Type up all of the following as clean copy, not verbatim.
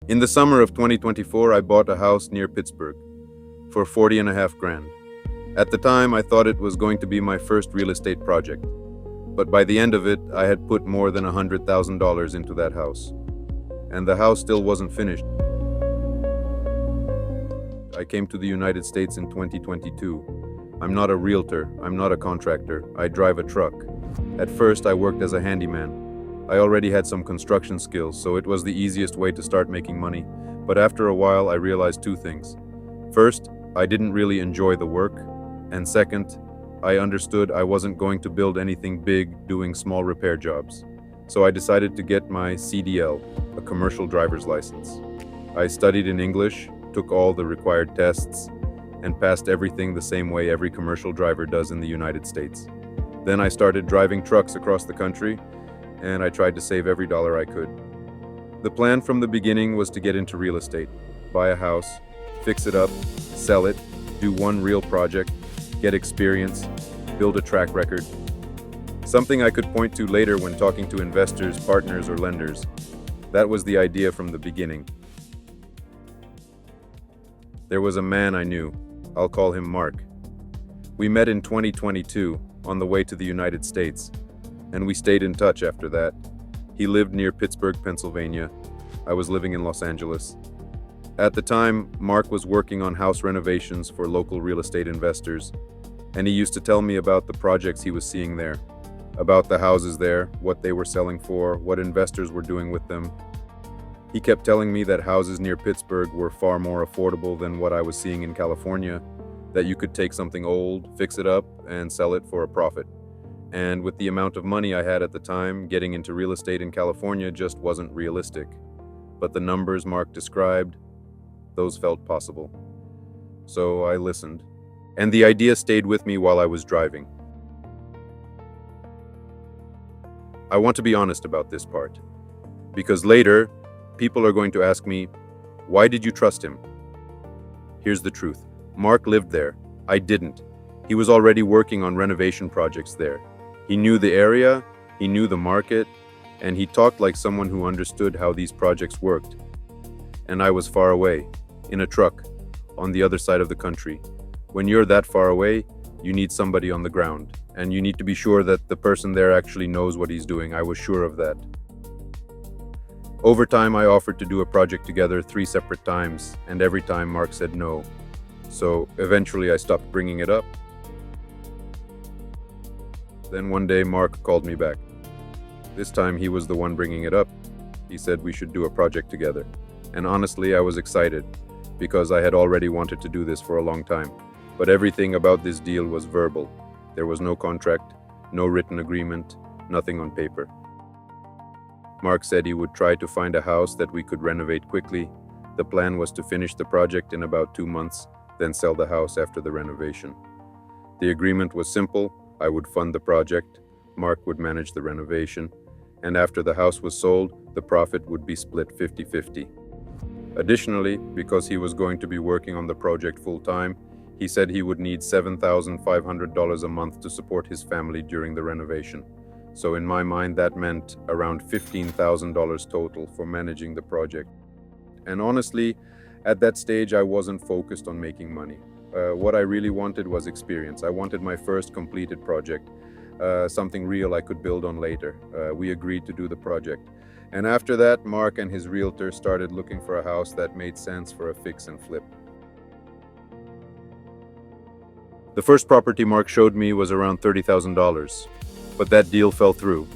In the summer of 2024, I bought a house near Pittsburgh for 40 and a half grand. At the time, I thought it was going to be my first real estate project, but by the end of it, I had put more than $100,000 into that house, and the house still wasn't finished. I came to the United States in 2022. I'm not a realtor, I'm not a contractor, I drive a truck. At first, I worked as a handyman. I already had some construction skills, so it was the easiest way to start making money. But after a while, I realized two things. First, I didn't really enjoy the work. And second, I understood I wasn't going to build anything big doing small repair jobs. So I decided to get my CDL, a commercial driver's license. I studied in English, took all the required tests, and passed everything the same way every commercial driver does in the United States. Then I started driving trucks across the country, and I tried to save every dollar I could. The plan from the beginning was to get into real estate, buy a house, fix it up, sell it, do one real project, get experience, build a track record. Something I could point to later when talking to investors, partners, or lenders. That was the idea from the beginning. There was a man I knew. I'll call him Mark. We met in 2022 on the way to the United States, and we stayed in touch after that. He lived near Pittsburgh, Pennsylvania. I was living in Los Angeles. At the time, Mark was working on house renovations for local real estate investors, and he used to tell me about the projects he was seeing there, about the houses there, what they were selling for, what investors were doing with them. He kept telling me that houses near Pittsburgh were far more affordable than what I was seeing in California, that you could take something old, fix it up, and sell it for a profit. And with the amount of money I had at the time, getting into real estate in California just wasn't realistic. But the numbers Mark described, those felt possible. So I listened, and the idea stayed with me while I was driving. I want to be honest about this part, because later, people are going to ask me, why did you trust him? Here's the truth. Mark lived there. I didn't. He was already working on renovation projects there. He knew the area, he knew the market, and he talked like someone who understood how these projects worked. And I was far away, in a truck, on the other side of the country. When you're that far away, you need somebody on the ground, and you need to be sure that the person there actually knows what he's doing. I was sure of that. Over time, I offered to do a project together 3 separate times, and every time Mark said no. So eventually I stopped bringing it up. Then one day Mark called me back. This time he was the one bringing it up. He said we should do a project together. And honestly, I was excited because I had already wanted to do this for a long time. But everything about this deal was verbal. There was no contract, no written agreement, nothing on paper. Mark said he would try to find a house that we could renovate quickly. The plan was to finish the project in about 2 months, then sell the house after the renovation. The agreement was simple. I would fund the project, Mark would manage the renovation, and after the house was sold, the profit would be split 50-50. Additionally, because he was going to be working on the project full-time, he said he would need $7,500 a month to support his family during the renovation. So in my mind, that meant around $15,000 total for managing the project. And honestly, at that stage, I wasn't focused on making money. What I really wanted was experience. I wanted my first completed project, something real I could build on later. We agreed to do the project. And after that, Mark and his realtor started looking for a house that made sense for a fix and flip. The first property Mark showed me was around $30,000, but that deal fell through.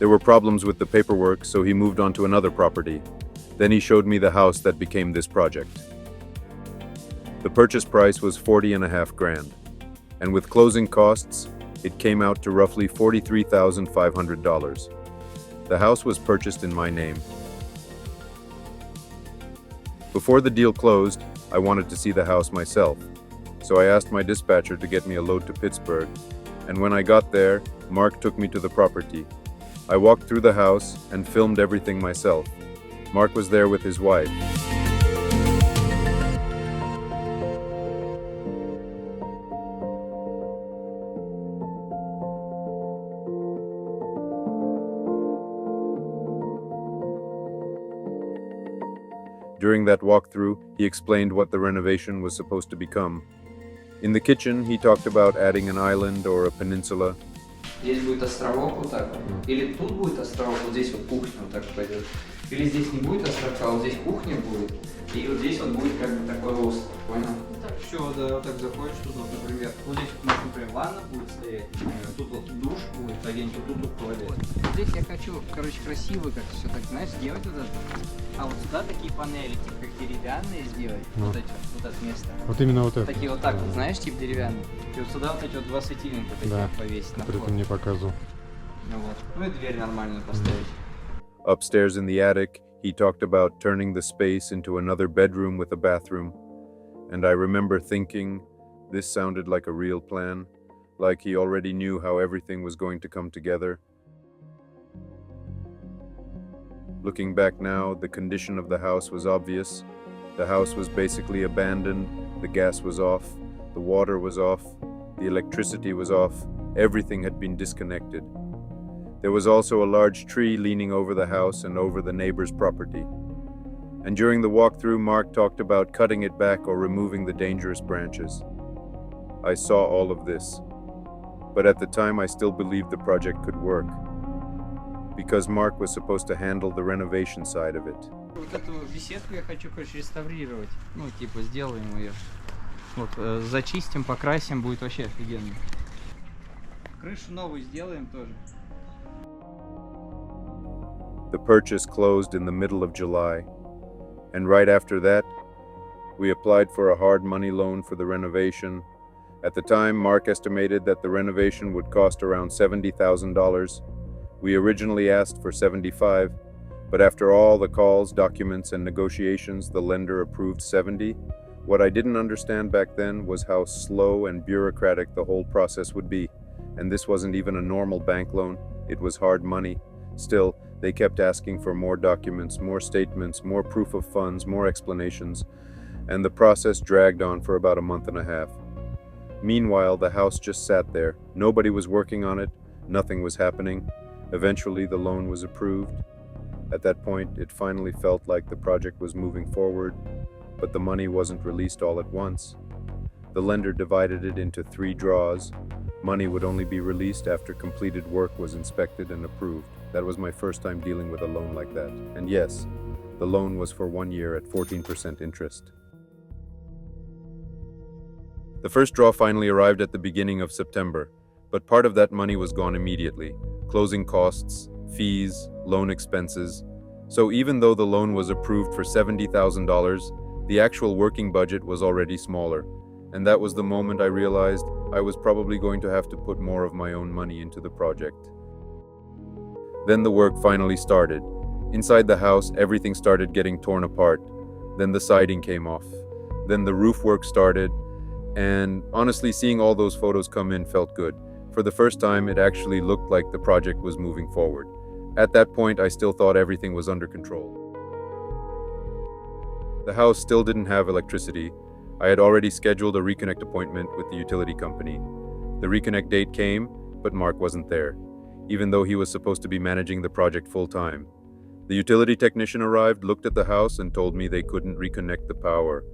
There were problems with the paperwork, so he moved on to another property. Then he showed me the house that became this project. The purchase price was 40 and a half grand, and with closing costs, it came out to roughly $43,500. The house was purchased in my name. Before the deal closed, I wanted to see the house myself, so I asked my dispatcher to get me a load to Pittsburgh, and when I got there, Mark took me to the property. I walked through the house and filmed everything myself. Mark was there with his wife. During that walkthrough, he explained what the renovation was supposed to become. In the kitchen, he talked about adding an island or a peninsula. Здесь будет островок вот так вот. Или тут будет островок, вот здесь вот кухня вот так пойдет. Или здесь не будет островка, а вот здесь кухня будет. И вот здесь вот будет как бы такой остров, понял? Еще вот так заходишь, тут вот, например, вот здесь у нас, например, ванна будет стоять, тут вот душ будет, а где-нибудь тут туалет. Здесь я хочу, короче, красиво как все так, знаешь, сделать вот это. А вот сюда такие панели, типа как деревянные сделать, вот эти вот это место. Вот именно вот это. Такие вот так вот, знаешь, типа деревянные. И вот сюда вот эти вот два светильника такие Да, повесить на который вход. ты мне показывал. Ну вот. Ну и дверь нормально поставить. Upstairs in the attic, he talked about turning the space into another bedroom with a bathroom. And I remember thinking, this sounded like a real plan, like he already knew how everything was going to come together. Looking back now, the condition of the house was obvious. The house was basically abandoned, the gas was off, the water was off, the electricity was off, everything had been disconnected. There was also a large tree leaning over the house and over the neighbor's property. And during the walkthrough, Mark talked about cutting it back or removing the dangerous branches. I saw all of this, but at the time I still believed the project could work, because Mark was supposed to handle the renovation side of it. Вот эту беседку я хочу, короче, реставрировать. Ну, типа, сделаем ее. Вот, зачистим, покрасим, будет вообще офигенно. Крышу новую сделаем тоже. The purchase closed in the middle of July, and right after that, we applied for a hard money loan for the renovation. At the time, Mark estimated that the renovation would cost around $70,000. We originally asked for $75,000, but after all the calls, documents, and negotiations, the lender approved $70,000. What I didn't understand back then was how slow and bureaucratic the whole process would be. And this wasn't even a normal bank loan, it was hard money. Still, they kept asking for more documents, more statements, more proof of funds, more explanations, and the process dragged on for about a month and a half. Meanwhile, the house just sat there. Nobody was working on it, nothing was happening. Eventually, the loan was approved. At that point, it finally felt like the project was moving forward, but the money wasn't released all at once. The lender divided it into 3 draws. Money would only be released after completed work was inspected and approved. That was my first time dealing with a loan like that. And yes, the loan was for 1 year at 14% interest. The first draw finally arrived at the beginning of September, but part of that money was gone immediately. Closing costs, fees, loan expenses. So even though the loan was approved for $70,000, the actual working budget was already smaller. And that was the moment I realized I was probably going to have to put more of my own money into the project. Then the work finally started. Inside the house, everything started getting torn apart. Then the siding came off. Then the roof work started. And honestly, seeing all those photos come in felt good. For the first time, it actually looked like the project was moving forward. At that point, I still thought everything was under control. The house still didn't have electricity. I had already scheduled a reconnect appointment with the utility company. The reconnect date came, but Mark wasn't there, even though he was supposed to be managing the project full-time. The utility technician arrived, looked at the house, and told me they couldn't reconnect the power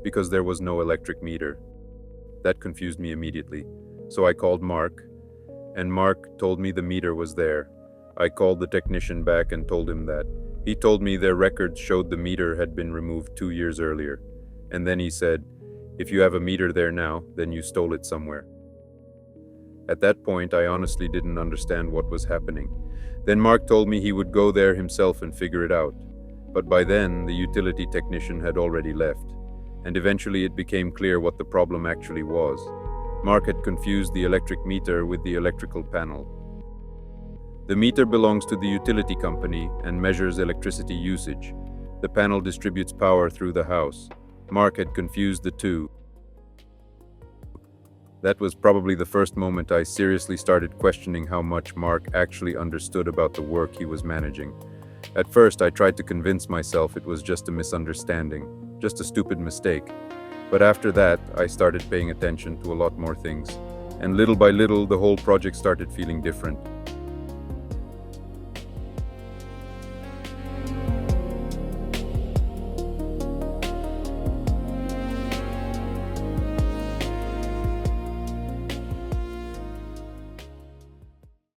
because there was no electric meter. That confused me immediately, so I called Mark, and Mark told me the meter was there. I called the technician back and told him that. He told me their records showed the meter had been removed 2 years earlier. And then he said, if you have a meter there now, then you stole it somewhere. At that point, I honestly didn't understand what was happening. Then Mark told me he would go there himself and figure it out. But by then, the utility technician had already left. And eventually it became clear what the problem actually was. Mark had confused the electric meter with the electrical panel. The meter belongs to the utility company and measures electricity usage. The panel distributes power through the house. Mark had confused the two. That was probably the first moment I seriously started questioning how much Mark actually understood about the work he was managing. At first, I tried to convince myself it was just a misunderstanding, just a stupid mistake. But after that, I started paying attention to a lot more things. And little by little, the whole project started feeling different.